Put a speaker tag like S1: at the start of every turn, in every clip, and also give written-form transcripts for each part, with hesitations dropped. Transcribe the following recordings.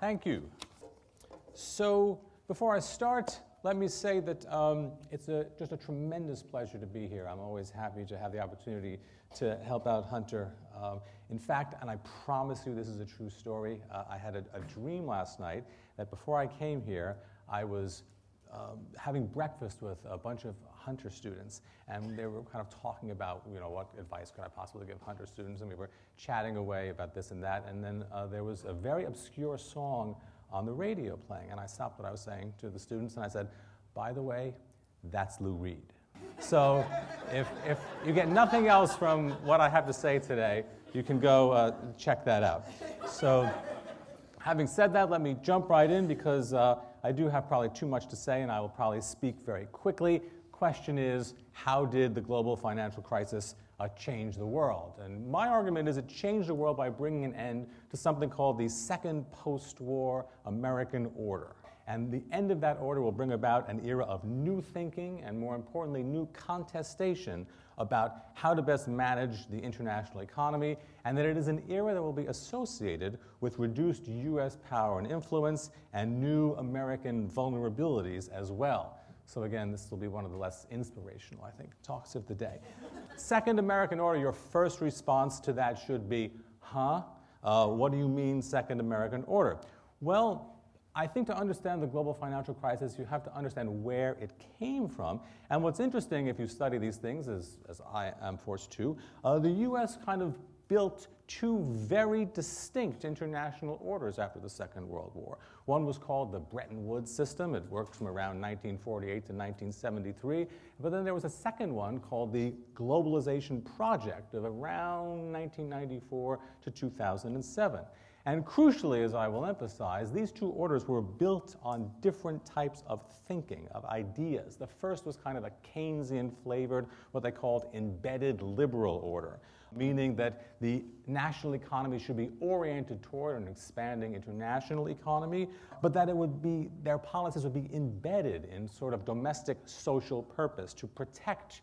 S1: Thank you. So before I start, let me say that it's just a tremendous pleasure to be here. I'm always happy to have the opportunity to help out Hunter. In fact, and I promise you this is a true story, I had a dream last night that before I came here, I was having breakfast with a bunch of Hunter students, and they were kind of talking about, what advice could I possibly give Hunter students, and we were chatting away about this and that, and then there was a very obscure song on the radio playing, and I stopped what I was saying to the students, and I said, by the way, that's Lou Reed. So if you get nothing else from what I have to say today, you can go check that out. So having said that, let me jump right in because I do have probably too much to say, and I will probably speak very quickly. Question is, how did the global financial crisis change the world? And my argument is it changed the world by bringing an end to something called the second post-war American order. And the end of that order will bring about an era of new thinking and, more importantly, new contestation about how to best manage the international economy, and that it is an era that will be associated with reduced U.S. power and influence and new American vulnerabilities as well. So again, this will be one of the less inspirational, I think, talks of the day. Second American order, your first response to that should be, what do you mean second American order? Well, I think to understand the global financial crisis, you have to understand where it came from. And what's interesting, if you study these things, as I am forced to, the U.S. kind of built two very distinct international orders after the Second World War. One was called the Bretton Woods system. It worked from around 1948 to 1973. But then there was a second one called the Globalization Project of around 1994 to 2007. And crucially, as I will emphasize, these two orders were built on different types of thinking, of ideas. The first was kind of a Keynesian-flavored, what they called embedded liberal order, meaning that the national economy should be oriented toward an expanding international economy, but that it would be, their policies would be embedded in sort of domestic social purpose to protect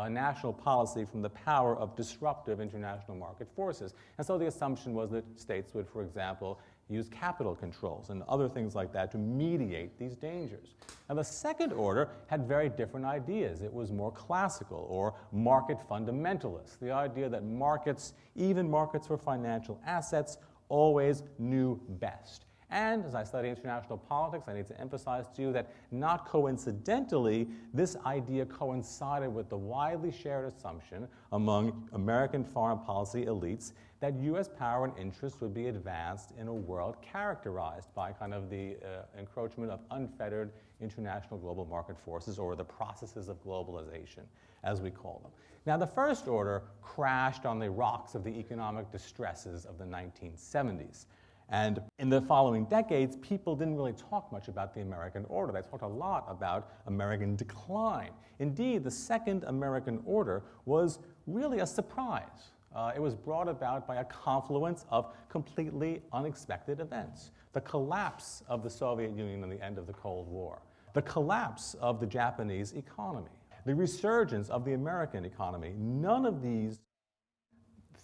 S1: national policy from the power of disruptive international market forces. And so the assumption was that states would, for example, use capital controls and other things like that to mediate these dangers. Now the second order had very different ideas. It was more classical or market fundamentalist, the idea that markets, even markets for financial assets, always knew best. And as I study international politics, I need to emphasize to you that not coincidentally, this idea coincided with the widely shared assumption among American foreign policy elites that U.S. power and interest would be advanced in a world characterized by kind of the encroachment of unfettered international global market forces, or the processes of globalization, as we call them. Now, the first order crashed on the rocks of the economic distresses of the 1970s. And in the following decades, people didn't really talk much about the American order. They talked a lot about American decline. Indeed, the second American order was really a surprise. It was brought about by a confluence of completely unexpected events. The collapse of the Soviet Union and the end of the Cold War. The collapse of the Japanese economy. The resurgence of the American economy. None of these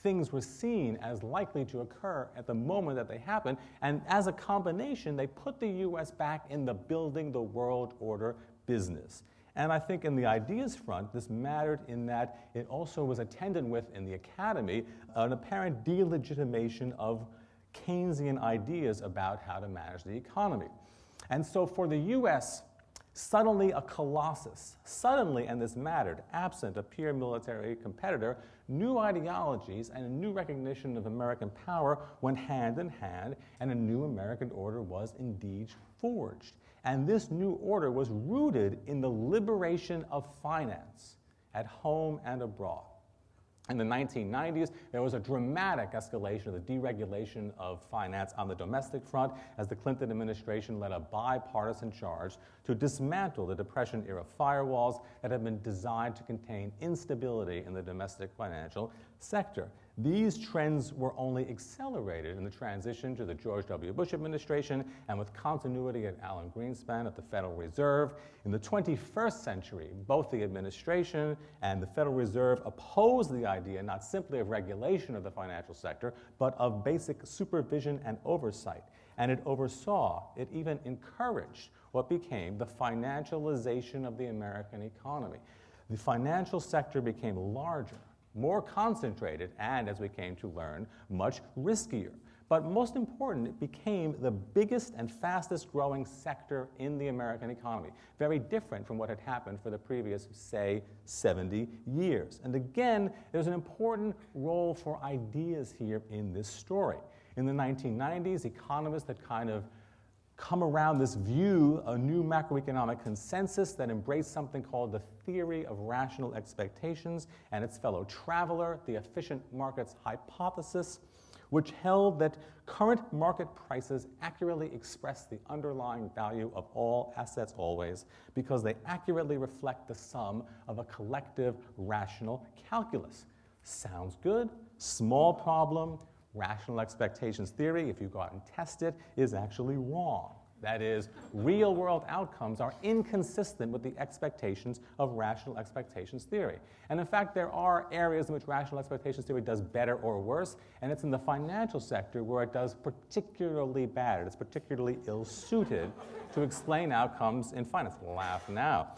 S1: things were seen as likely to occur at the moment that they happened, and as a combination, they put the U.S. back in the building the world order business. And I think in the ideas front, this mattered in that it also was attended with, in the academy, an apparent delegitimation of Keynesian ideas about how to manage the economy. And so for the U.S., suddenly a colossus, suddenly, and this mattered, absent a peer military competitor, new ideologies and a new recognition of American power went hand in hand, and a new American order was indeed forged. And this new order was rooted in the liberation of finance at home and abroad. In the 1990s, there was a dramatic escalation of the deregulation of finance on the domestic front as the Clinton administration led a bipartisan charge to dismantle the Depression-era firewalls that had been designed to contain instability in the domestic financial sector. These trends were only accelerated in the transition to the George W. Bush administration and with continuity at Alan Greenspan at the Federal Reserve. In the 21st century, both the administration and the Federal Reserve opposed the idea not simply of regulation of the financial sector, but of basic supervision and oversight. And it oversaw, it even encouraged what became the financialization of the American economy. The financial sector became larger, more concentrated, and, as we came to learn, much riskier. But most important, it became the biggest and fastest growing sector in the American economy, very different from what had happened for the previous, say, 70 years. And again, there's an important role for ideas here in this story. In the 1990s, economists had kind of come around this view, a new macroeconomic consensus that embraced something called the theory of rational expectations, and its fellow traveler, the efficient markets hypothesis, which held that current market prices accurately express the underlying value of all assets always, because they accurately reflect the sum of a collective rational calculus. Sounds good, small problem. Rational expectations theory, if you go out and test it, is actually wrong. That is, real-world outcomes are inconsistent with the expectations of rational expectations theory. And in fact, there are areas in which rational expectations theory does better or worse, and it's in the financial sector where it does particularly bad. It's particularly ill-suited to explain outcomes in finance. Laugh now.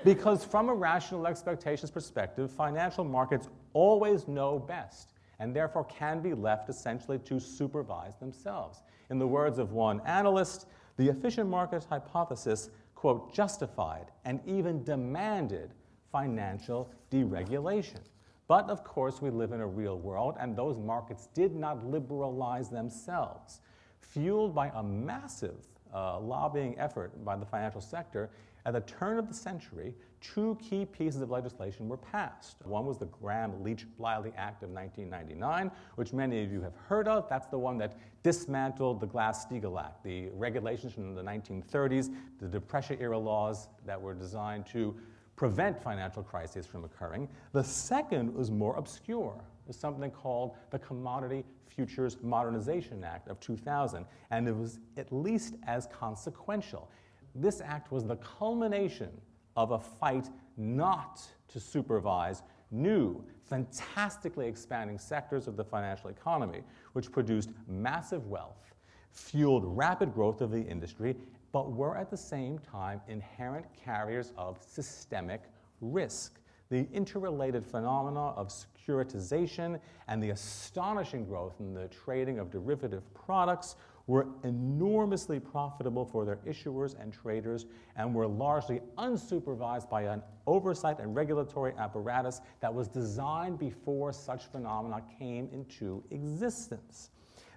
S1: Because from a rational expectations perspective, financial markets always know best, and therefore can be left essentially to supervise themselves. In the words of one analyst, the efficient market hypothesis, quote, justified and even demanded financial deregulation. But of course, we live in a real world, and those markets did not liberalize themselves. Fueled by a massive lobbying effort by the financial sector, at the turn of the century, two key pieces of legislation were passed. One was the Gramm-Leach-Bliley Act of 1999, which many of you have heard of. That's the one that dismantled the Glass-Steagall Act, the regulations from the 1930s, the Depression-era laws that were designed to prevent financial crises from occurring. The second was more obscure. It was something called the Commodity Futures Modernization Act of 2000, and it was at least as consequential. This act was the culmination of a fight not to supervise new, fantastically expanding sectors of the financial economy, which produced massive wealth, fueled rapid growth of the industry, but were at the same time inherent carriers of systemic risk. The interrelated phenomena of securitization and the astonishing growth in the trading of derivative products were enormously profitable for their issuers and traders, and were largely unsupervised by an oversight and regulatory apparatus that was designed before such phenomena came into existence.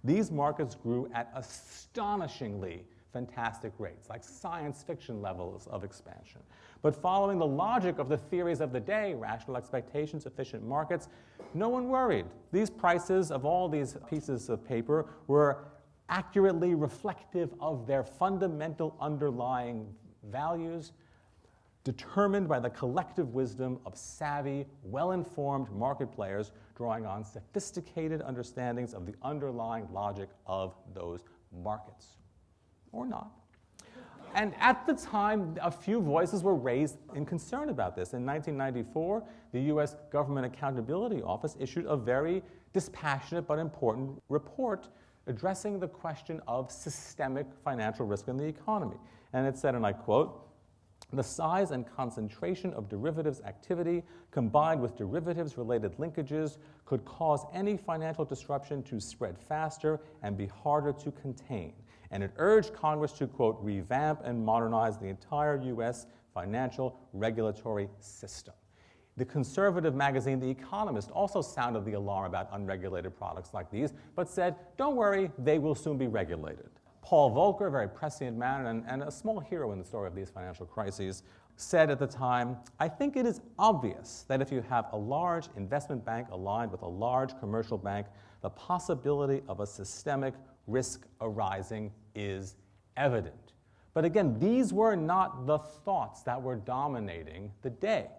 S1: These markets grew at astonishingly fantastic rates, like science fiction levels of expansion. But following the logic of the theories of the day, rational expectations, efficient markets, no one worried. These prices of all these pieces of paper were accurately reflective of their fundamental underlying values, determined by the collective wisdom of savvy, well-informed market players drawing on sophisticated understandings of the underlying logic of those markets. Or not. And at the time, a few voices were raised in concern about this. In 1994, the U.S. Government Accountability Office issued a very dispassionate but important report addressing the question of systemic financial risk in the economy. And it said, and I quote, "The size and concentration of derivatives activity combined with derivatives-related linkages could cause any financial disruption to spread faster and be harder to contain." And it urged Congress to, quote, "revamp and modernize the entire U.S. financial regulatory system." The conservative magazine, The Economist, also sounded the alarm about unregulated products like these, but said, don't worry, they will soon be regulated. Paul Volcker, a very prescient man and a small hero in the story of these financial crises, said at the time, "I think it is obvious that if you have a large investment bank aligned with a large commercial bank, the possibility of a systemic risk arising is evident." But again, these were not the thoughts that were dominating the day.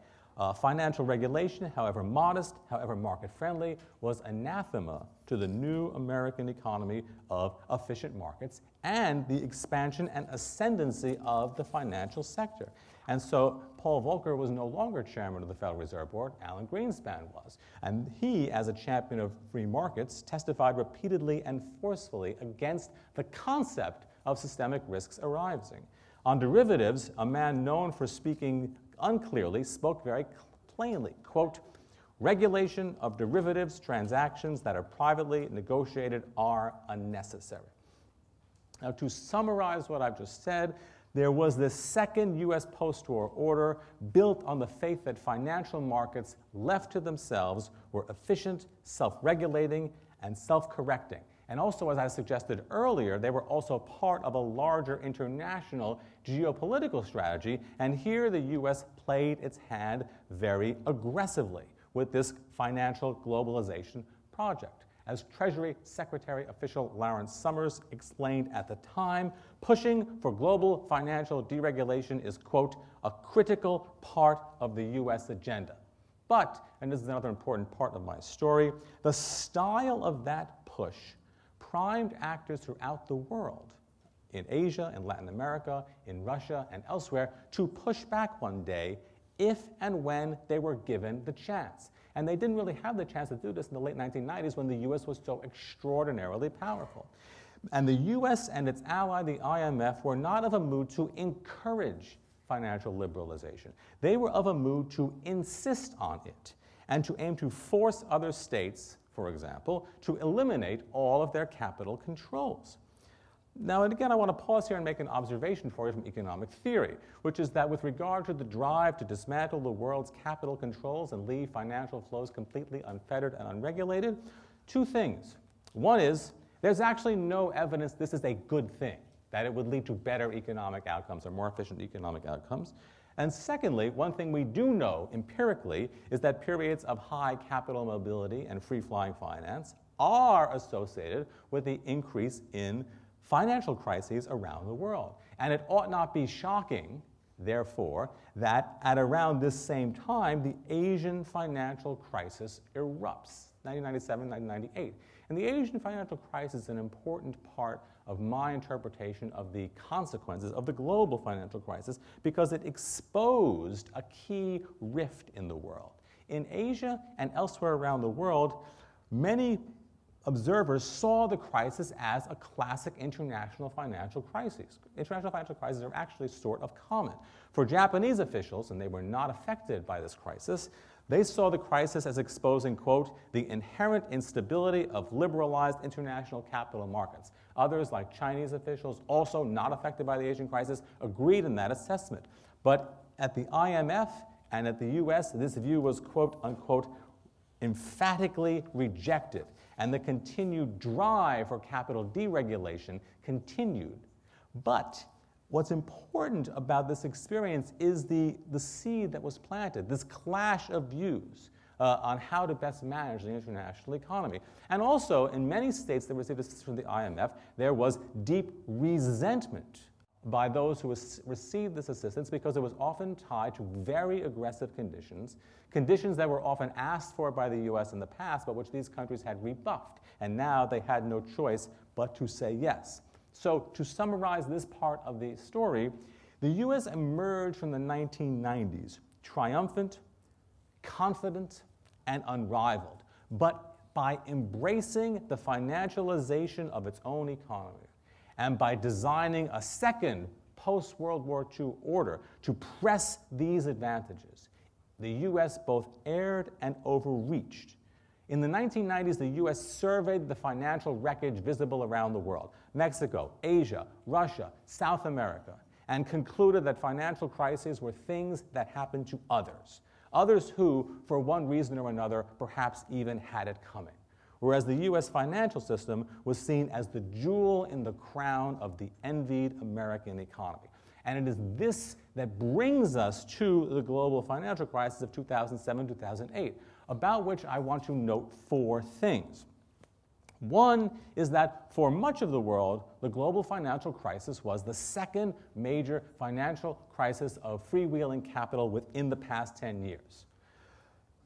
S1: Financial regulation, however modest, however market-friendly, was anathema to the new American economy of efficient markets and the expansion and ascendancy of the financial sector. And so Paul Volcker was no longer chairman of the Federal Reserve Board, Alan Greenspan was. And he, as a champion of free markets, testified repeatedly and forcefully against the concept of systemic risks arising. On derivatives, a man known for speaking unclearly spoke very plainly, quote, "Regulation of derivatives transactions that are privately negotiated are unnecessary." Now, to summarize what I've just said, there was this second U.S. post-war order built on the faith that financial markets left to themselves were efficient, self-regulating, and self-correcting. And also, as I suggested earlier, they were also part of a larger international geopolitical strategy, and here the U.S. played its hand very aggressively with this financial globalization project. As Treasury Secretary official Lawrence Summers explained at the time, pushing for global financial deregulation is, quote, "a critical part of the U.S. agenda." But, and this is another important part of my story, the style of that push primed actors throughout the world, in Asia, in Latin America, in Russia, and elsewhere, to push back one day if and when they were given the chance. And they didn't really have the chance to do this in the late 1990s when the U.S. was so extraordinarily powerful. And the U.S. and its ally, the IMF, were not of a mood to encourage financial liberalization. They were of a mood to insist on it and to aim to force other states, for example, to eliminate all of their capital controls. Now, and again, I want to pause here and make an observation for you from economic theory, which is that with regard to the drive to dismantle the world's capital controls and leave financial flows completely unfettered and unregulated, two things. One is, there's actually no evidence this is a good thing, that it would lead to better economic outcomes or more efficient economic outcomes. And secondly, one thing we do know empirically is that periods of high capital mobility and free-flying finance are associated with the increase in financial crises around the world. And it ought not be shocking, therefore, that at around this same time, the Asian financial crisis erupts, 1997, 1998. And the Asian financial crisis is an important part of my interpretation of the consequences of the global financial crisis because it exposed a key rift in the world. In Asia and elsewhere around the world, many observers saw the crisis as a classic international financial crisis. International financial crises are actually sort of common. For Japanese officials, and they were not affected by this crisis, they saw the crisis as exposing, quote, "the inherent instability of liberalized international capital markets." Others, like Chinese officials, also not affected by the Asian crisis, agreed in that assessment. But at the IMF and at the US, this view was, quote, unquote, emphatically rejected. And the continued drive for capital deregulation continued. But what's important about this experience is the seed that was planted, this clash of views on how to best manage the international economy. And also, in many states that received assistance from the IMF, there was deep resentment by those who received this assistance because it was often tied to very aggressive conditions that were often asked for by the U.S. in the past, but which these countries had rebuffed. And now they had no choice but to say yes. So to summarize this part of the story, the U.S. emerged from the 1990s triumphant, confident, and unrivaled, but by embracing the financialization of its own economy and by designing a second post-World War II order to press these advantages, the U.S. both erred and overreached. In the 1990s, the U.S. surveyed the financial wreckage visible around the world, Mexico, Asia, Russia, South America, and concluded that financial crises were things that happened to others who, for one reason or another, perhaps even had it coming. Whereas the U.S. financial system was seen as the jewel in the crown of the envied American economy. And it is this that brings us to the global financial crisis of 2007-2008, about which I want to note four things. One is that for much of the world, the global financial crisis was the second major financial crisis of freewheeling capital within the past 10 years.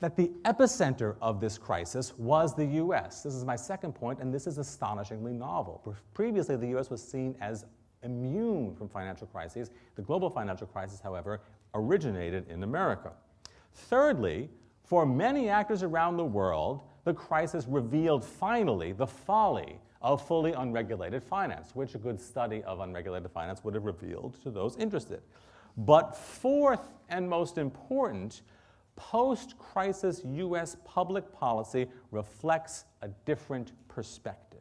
S1: that the epicenter of this crisis was the US. This is my second point, and this is astonishingly novel. Previously, the US was seen as immune from financial crises. The global financial crisis, however, originated in America. Thirdly, for many actors around the world, the crisis revealed finally the folly of fully unregulated finance, which a good study of unregulated finance would have revealed to those interested. But fourth and most important, post-crisis US public policy reflects a different perspective.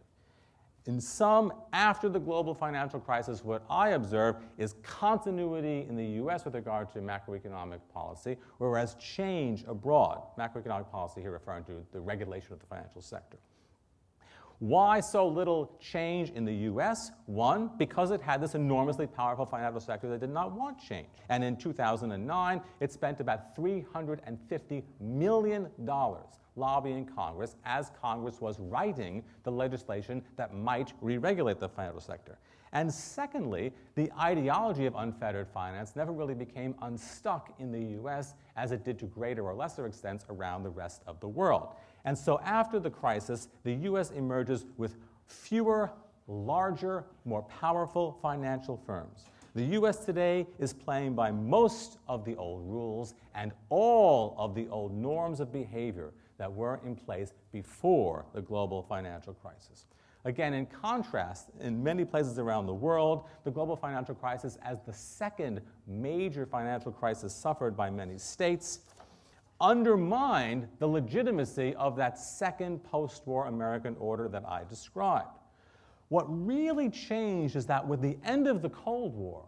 S1: In sum, after the global financial crisis, what I observe is continuity in the US with regard to macroeconomic policy, whereas change abroad, macroeconomic policy here referring to the regulation of the financial sector. Why so little change in the US? One, because it had this enormously powerful financial sector that did not want change. And in 2009, it spent about $350 million lobbying Congress as Congress was writing the legislation that might re-regulate the financial sector. And secondly, the ideology of unfettered finance never really became unstuck in the US as it did to greater or lesser extents around the rest of the world. And so after the crisis, the US emerges with fewer, larger, more powerful financial firms. The US today is playing by most of the old rules and all of the old norms of behavior that were in place before the global financial crisis. Again, in contrast, in many places around the world, the global financial crisis, as the second major financial crisis suffered by many states, undermined the legitimacy of that second post-war American order that I described. What really changed is that with the end of the Cold War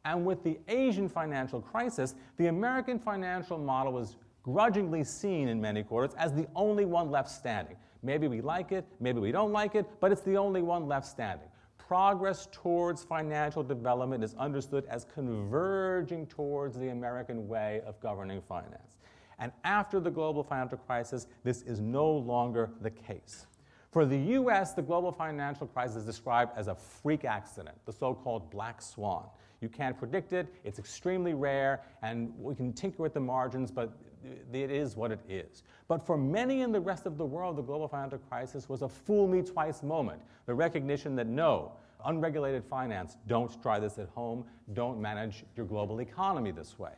S1: and with the Asian financial crisis, the American financial model was grudgingly seen in many quarters as the only one left standing. Maybe we like it, maybe we don't like it, but it's the only one left standing. Progress towards financial development is understood as converging towards the American way of governing finance. And after the global financial crisis, this is no longer the case. For the US, the global financial crisis is described as a freak accident, the so-called black swan. You can't predict it, it's extremely rare, and we can tinker with the margins, but it is what it is. But for many in the rest of the world, the global financial crisis was a fool-me-twice moment, the recognition that no, unregulated finance, don't try this at home, don't manage your global economy this way.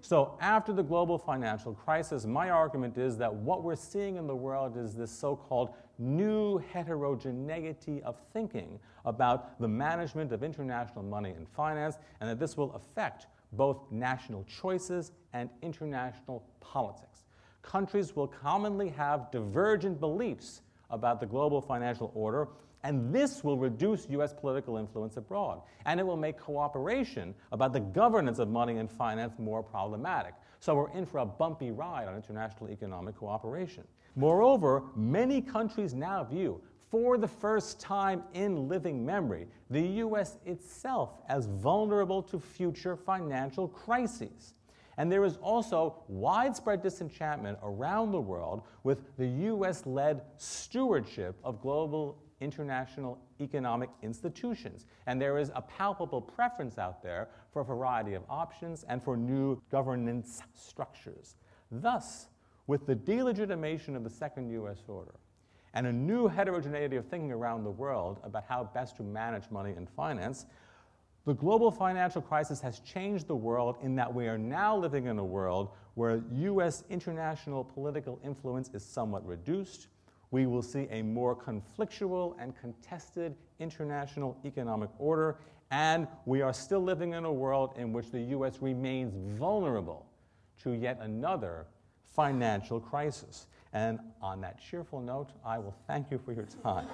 S1: So after the global financial crisis, my argument is that what we're seeing in the world is this so-called new heterogeneity of thinking about the management of international money and finance, and that this will affect both national choices and international politics. Countries will commonly have divergent beliefs about the global financial order, and this will reduce US political influence abroad. And it will make cooperation about the governance of money and finance more problematic. So we're in for a bumpy ride on international economic cooperation. Moreover, many countries now view, for the first time in living memory, the US itself as vulnerable to future financial crises. And there is also widespread disenchantment around the world with the US-led stewardship of global international economic institutions. And there is a palpable preference out there for a variety of options and for new governance structures. Thus, with the delegitimation of the second US order and a new heterogeneity of thinking around the world about how best to manage money and finance, the global financial crisis has changed the world in that we are now living in a world where US international political influence is somewhat reduced. We will see a more conflictual and contested international economic order, and we are still living in a world in which the US remains vulnerable to yet another financial crisis. And on that cheerful note, I will thank you for your time.